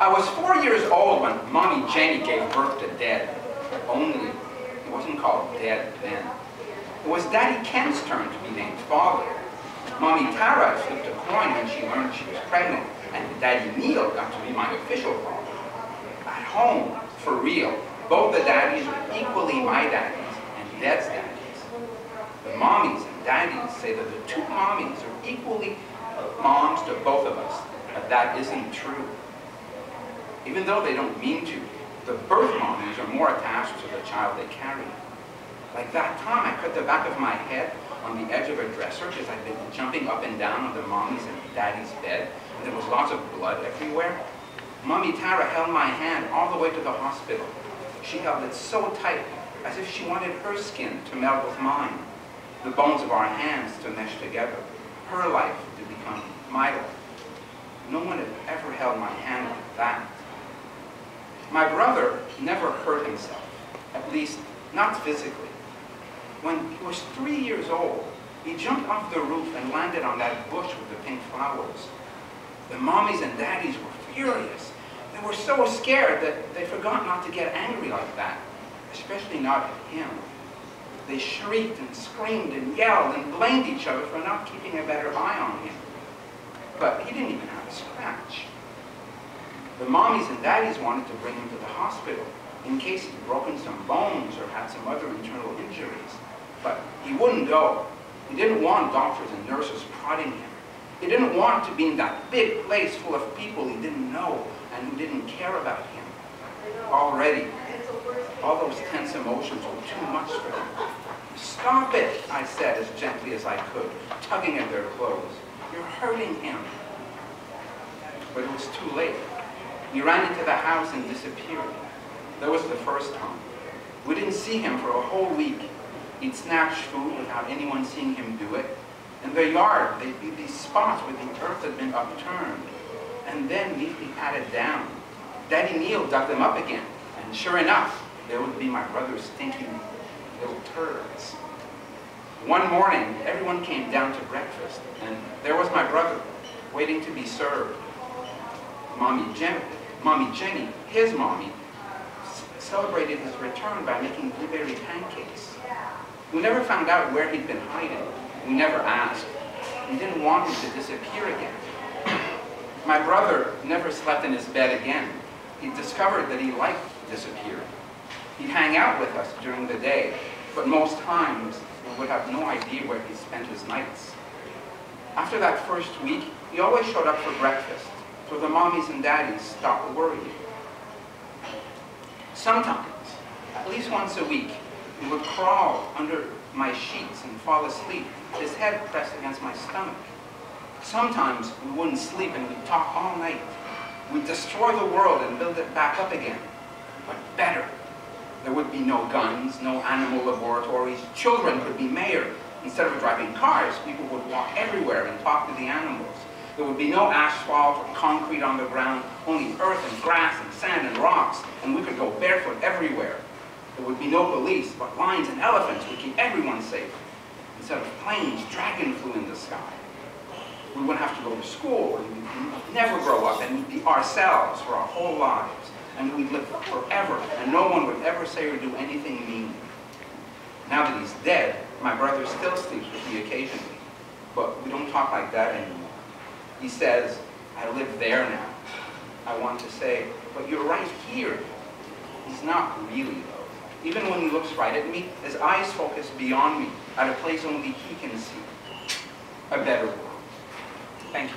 I was 4 years old when Mommy Jenny gave birth to Dad. Only, he wasn't called Dad then. It was Daddy Ken's turn to be named Father. Mommy Tara flipped a coin when she learned she was pregnant, and Daddy Neil got to be my official father. At home, for real, both the daddies were equally my daddies and Dad's daddies. The mommies and daddies say that the two mommies are equally moms to both of us, but that isn't true. Even though they don't mean to, the birth mommies are more attached to the child they carry. Like that time I cut the back of my head on the edge of a dresser because I'd been jumping up and down on the mommy's and daddy's bed, and there was lots of blood everywhere. Mommy Tara held my hand all the way to the hospital. She held it so tight, as if she wanted her skin to meld with mine, the bones of our hands to mesh together, her life to become my life. No one had ever held my hand like that. My brother never hurt himself, at least not physically. When he was 3 years old, he jumped off the roof and landed on that bush with the pink flowers. The mommies and daddies were furious. They were so scared that they forgot not to get angry like that, especially not at him. They shrieked and screamed and yelled and blamed each other for not keeping a better eye on him. But he didn't even have a scratch. The mommies and daddies wanted to bring him to the hospital in case he'd broken some bones or had some other internal injuries. But he wouldn't go. He didn't want doctors and nurses prodding him. He didn't want to be in that big place full of people he didn't know and who didn't care about him. Already, all those tense emotions were too much for him. "Stop it," I said as gently as I could, tugging at their clothes. "You're hurting him." But it was too late. He ran into the house and disappeared. That was the first time. We didn't see him for a whole week. He'd snatch food without anyone seeing him do it. In the yard, there'd be these spots where the earth had been upturned and then neatly patted down. Daddy Neil dug them up again, and sure enough, there would be my brother's stinking little turds. One morning, everyone came down to breakfast, and there was my brother, waiting to be served. Mommy Jenny, his mommy, celebrated his return by making blueberry pancakes. We never found out where he'd been hiding. We never asked. We didn't want him to disappear again. My brother never slept in his bed again. He discovered that he liked disappearing. He'd hang out with us during the day, but most times we would have no idea where he spent his nights. After that first week, he always showed up for breakfast, so the mommies and daddies stopped worrying. Sometimes, at least once a week, he would crawl under my sheets and fall asleep, his head pressed against my stomach. Sometimes we wouldn't sleep and we'd talk all night. We'd destroy the world and build it back up again, but better. There would be no guns, no animal laboratories. Children could be mayor. Instead of driving cars, people would walk everywhere and talk to the animals. There would be no asphalt or concrete on the ground, only earth and grass and sand and rocks, and we could go barefoot everywhere. There would be no police, but lions and elephants would keep everyone safe. Instead of planes, dragons flew in the sky. We wouldn't have to go to school, and we'd never grow up, and we'd be ourselves for our whole lives. And we'd live forever, and no one would ever say or do anything mean. Now that he's dead, my brother still sleeps with me occasionally, but we don't talk like that anymore. He says, "I live there now." I want to say, "But you're right here." He's not really, though. Even when he looks right at me, his eyes focus beyond me, at a place only he can see. A better world. Thank you.